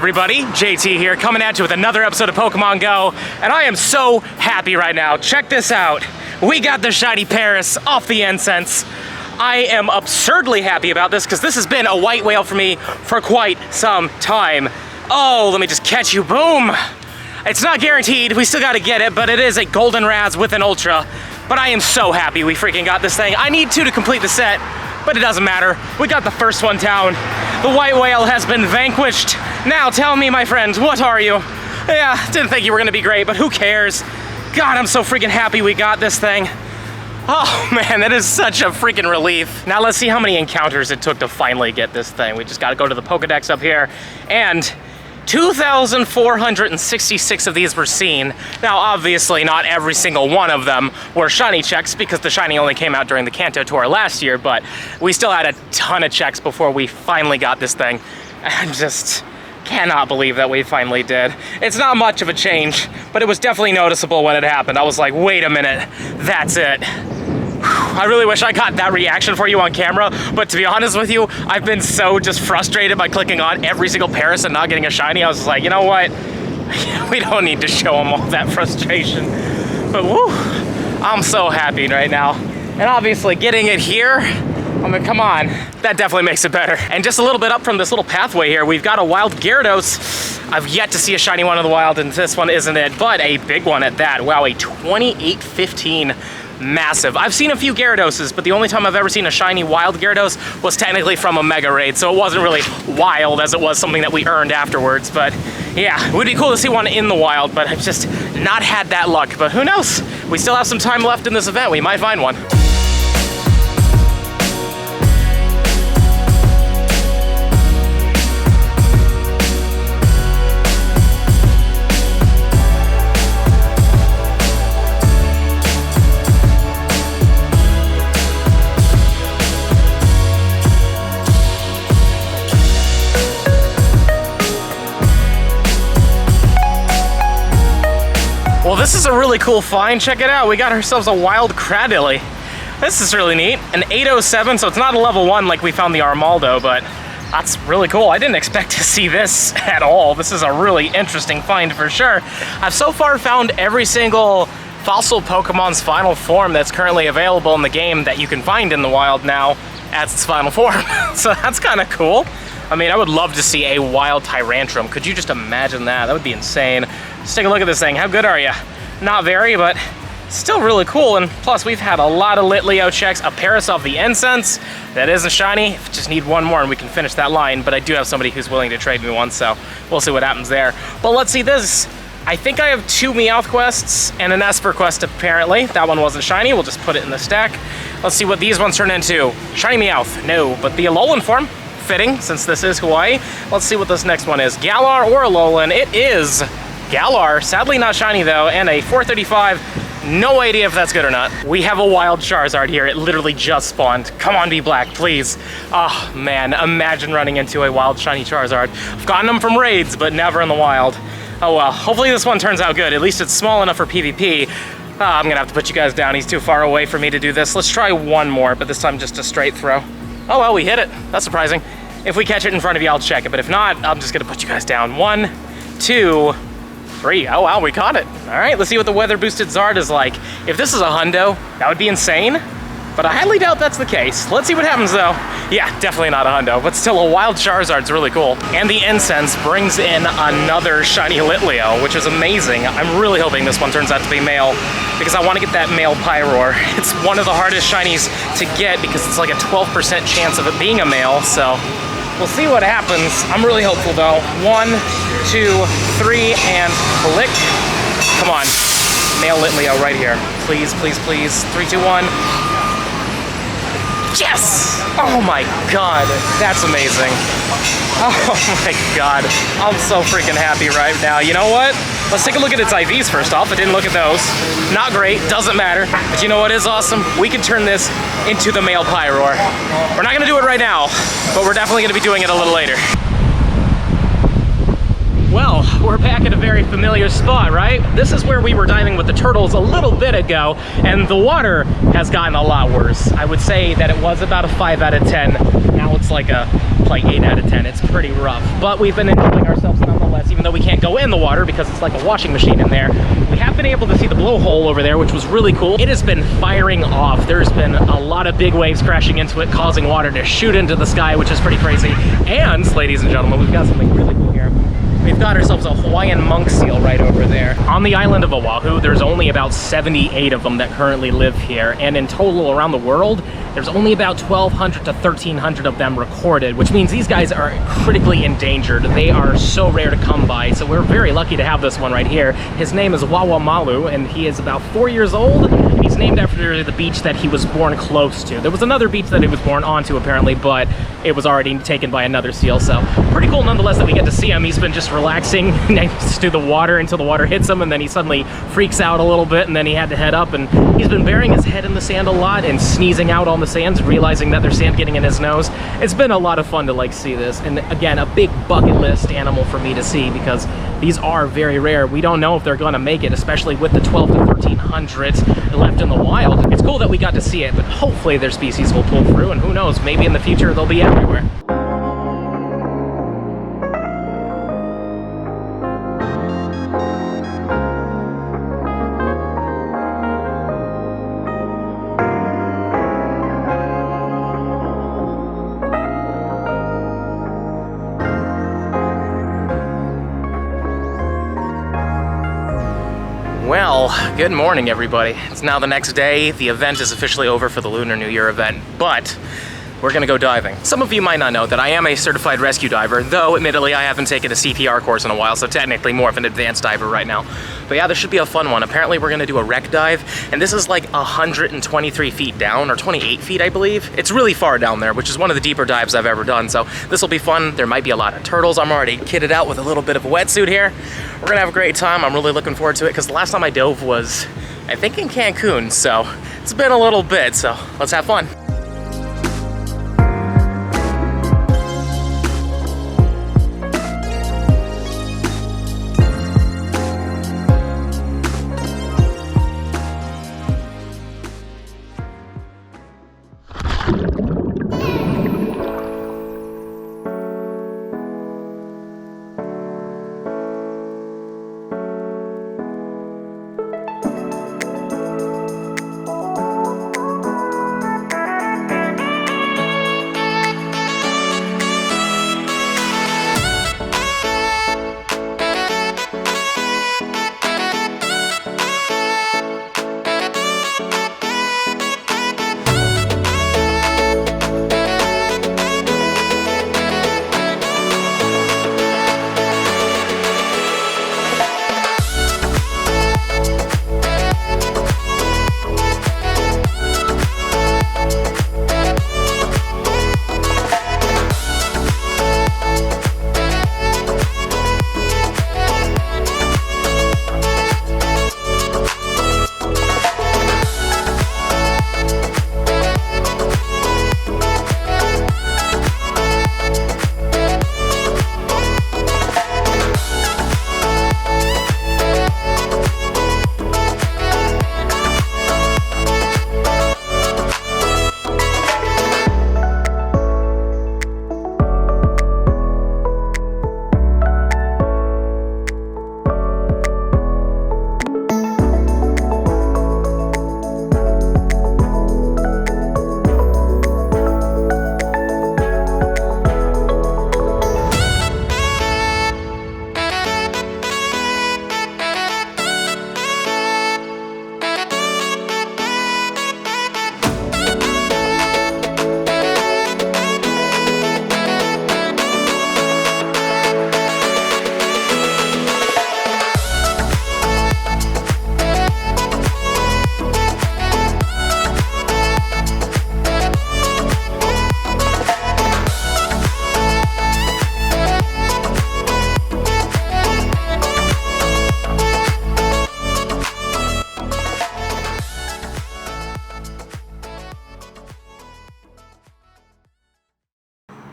everybody, JT here, coming at you with another episode of Pokemon Go, and I am so happy right now. Check this out. We got the Shiny Paris off the incense. I am absurdly happy about this because this has been a white whale for me for quite some time. Oh, let me just catch you, boom. It's not guaranteed, we still gotta get it, but it is a golden Raz with an Ultra. But I am so happy we freaking got this thing. I need two to complete the set, but it doesn't matter. We got the first one down. The white whale has been vanquished. Now tell me, my friend, what are you? Yeah, didn't think you were gonna be great, but who cares? God, I'm so freaking happy we got this thing. Oh man, that is such a freaking relief. Now let's see how many encounters it took to finally get this thing. We just gotta go to the Pokedex up here, and 2,466 of these were seen. Now, obviously, not every single one of them were shiny checks because the shiny only came out during the Kanto tour last year, but we still had a ton of checks before we finally got this thing. I just cannot believe that we finally did. It's not much of a change, but it was definitely noticeable when it happened. I was like, wait a minute, that's it. I really wish I got that reaction for you on camera, but to be honest with you, I've been so just frustrated by clicking on every single Paris and not getting a shiny. I was just like, you know what? We don't need to show them all that frustration. But woo, I'm so happy right now. And obviously getting it here, I mean, come on, that definitely makes it better. And just a little bit up from this little pathway here, we've got a wild Gyarados. I've yet to see a shiny one of the wild, and this one isn't it, but a big one at that. Wow, a 2815. Massive. I've seen a few Gyarados, but the only time I've ever seen a shiny wild Gyarados was technically from a Mega Raid, so it wasn't really wild as it was something that we earned afterwards. But yeah, it would be cool to see one in the wild, but I've just not had that luck. But who knows? We still have some time left in this event. We might find one. Well, this is a really cool find. Check it out. We got ourselves a wild Cradilly. This is really neat. An 807, so it's not a level 1 like we found the Armaldo, but that's really cool. I didn't expect to see this at all. This is a really interesting find for sure. I've so far found every single fossil Pokemon's final form that's currently available in the game that you can find in the wild now as its final form. So that's kind of cool. I mean, I would love to see a wild Tyrantrum. Could you just imagine that? That would be insane. Let's take a look at this thing. How good are you? Not very, but still really cool. And plus, we've had a lot of Litleo checks. A Paris of the Incense. That isn't shiny. Just need one more and we can finish that line. But I do have somebody who's willing to trade me one, so we'll see what happens there. But let's see this. I think I have 2 Meowth quests and an Esper quest, apparently. That one wasn't shiny. We'll just put it in the stack. Let's see what these ones turn into. Shiny Meowth. No, but the Alolan form. Fitting, since this is Hawaii. Let's see what this next one is. Galar or Alolan. It is Galar. Sadly not shiny though, and a 435. No idea if that's good or not. We have a wild Charizard here. It literally just spawned. Come on, be black, please. Oh man, imagine running into a wild shiny Charizard. I've gotten them from raids, but never in the wild. Oh well, hopefully this one turns out good. At least it's small enough for PvP. I'm gonna have to put you guys down. He's too far away for me to do this. Let's try one more, but this time just a straight throw. Oh well, we hit it. That's surprising. If we catch it in front of you, I'll check it, but if not, I'm just gonna put you guys down. 1, 2, 3. Oh wow, we caught it. All right, let's see what the weather boosted Zard is like. If this is a hundo, that would be insane, but I highly doubt that's the case. Let's see what happens though. Yeah, definitely not a hundo, but still a wild Charizard's really cool. And the Incense brings in another shiny Litleo, which is amazing. I'm really hoping this one turns out to be male, because I want to get that male Pyroar. It's one of the hardest shinies to get because it's like a 12% chance of it being a male, so we'll see what happens. I'm really hopeful though. 1, 2, 3, and click. Come on, male Litleo right here. Please, please, please. 3, 2, 1. Yes! Oh my god, that's amazing. Oh my god, I'm so freaking happy right now. You know what? Let's take a look at its IVs first off. I didn't look at those. Not great, doesn't matter. But you know what is awesome? We can turn this into the male Pyroar. We're not gonna do it right now, but we're definitely gonna be doing it a little later. Well, we're back at a very familiar spot, right? This is where we were diving with the turtles a little bit ago, and the water has gotten a lot worse. I would say that it was about a 5 out of 10. Now it's like a 8 out of 10. It's pretty rough, but we've been enjoying ourselves nonetheless. go in the water because it's like a washing machine in there. We have been able to see the blowhole over there, which was really cool. It has been firing off. There's been a lot of big waves crashing into it, causing water to shoot into the sky, which is pretty crazy. And, ladies and gentlemen, we've got something really cool here. We've got ourselves a Hawaiian monk seal right over there. On the island of Oahu, there's only about 78 of them that currently live here, and in total around the world, there's only about 1,200 to 1,300 of them recorded, which means these guys are critically endangered. They are so rare to come by, so we're very lucky to have this one right here. His name is Wawamalu, and he is about 4 years old, and he's named after the beach that he was born close to. There was another beach that he was born onto, apparently, but it was already taken by another seal, so pretty cool nonetheless that we get to see him. He's been just relaxing next to the water until the water hits him, and then he suddenly freaks out a little bit, and then he had to head up, and he's been burying his head in the sand a lot and sneezing out on the sand, realizing that there's sand getting in his nose. It's been a lot of fun to like see this, and again, a big bucket list animal for me to see because these are very rare. We don't know if they're gonna make it, especially with the 12 to 1,300 left in the wild. It's cool that we got to see it, but hopefully their species will pull through, and who knows, maybe in the future they'll be everywhere. Well, good morning everybody. It's now the next day. The event is officially over for the Lunar New Year event, but we're gonna go diving. Some of you might not know that I am a certified rescue diver, though admittedly I haven't taken a CPR course in a while, so technically more of an advanced diver right now. But yeah, this should be a fun one. Apparently we're gonna do a wreck dive, and this is like 123 feet down, or 28 feet I believe. It's really far down there, which is one of the deeper dives I've ever done, so this will be fun. There might be a lot of turtles. I'm already kitted out with a little bit of a wetsuit here. We're gonna have a great time. I'm really looking forward to it, because the last time I dove was, I think, in Cancun, so it's been a little bit, so let's have fun.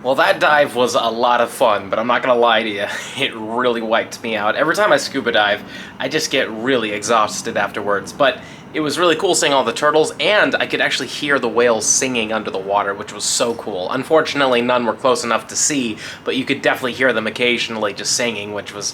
Well, that dive was a lot of fun, but I'm not gonna lie to you, it really wiped me out. Every time I scuba dive, I just get really exhausted afterwards, but it was really cool seeing all the turtles, and I could actually hear the whales singing under the water, which was so cool. Unfortunately, none were close enough to see, but you could definitely hear them occasionally just singing, which was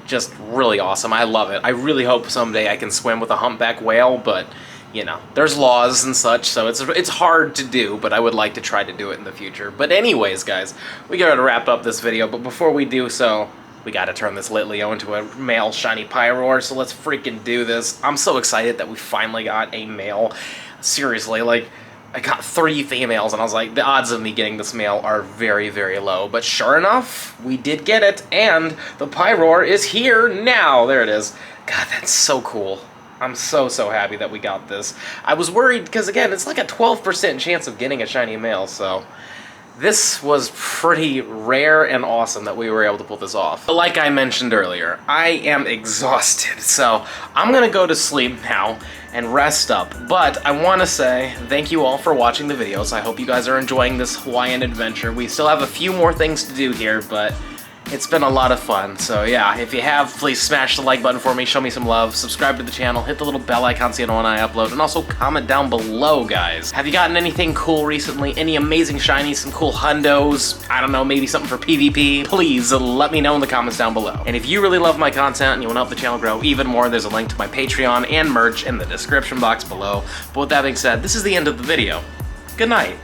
just really awesome. I love it. I really hope someday I can swim with a humpback whale, but you know, there's laws and such, so it's hard to do, but I would like to try to do it in the future. But anyways, guys, we gotta wrap up this video, but before we do so, we gotta turn this Litleo into a male Shiny Pyroar, so let's freaking do this. I'm so excited that we finally got a male. Seriously, like, I got 3 females, and I was like, the odds of me getting this male are very, very low. But sure enough, we did get it, and the Pyroar is here now. There it is. God, that's so cool. I'm so happy that we got this. I was worried, because again, it's like a 12% chance of getting a shiny male, so this was pretty rare and awesome that we were able to pull this off. But like I mentioned earlier, I am exhausted, so I'm gonna go to sleep now and rest up. But I want to say thank you all for watching the videos. I hope you guys are enjoying this Hawaiian adventure. We still have a few more things to do here, but it's been a lot of fun. So yeah, if you have, please smash the like button for me, show me some love, subscribe to the channel, hit the little bell icon so you know when I upload, and also comment down below, guys. Have you gotten anything cool recently? Any amazing shinies, some cool hundos? I don't know, maybe something for PvP? Please let me know in the comments down below. And if you really love my content and you want to help the channel grow even more, there's a link to my Patreon and merch in the description box below. But with that being said, this is the end of the video. Good night.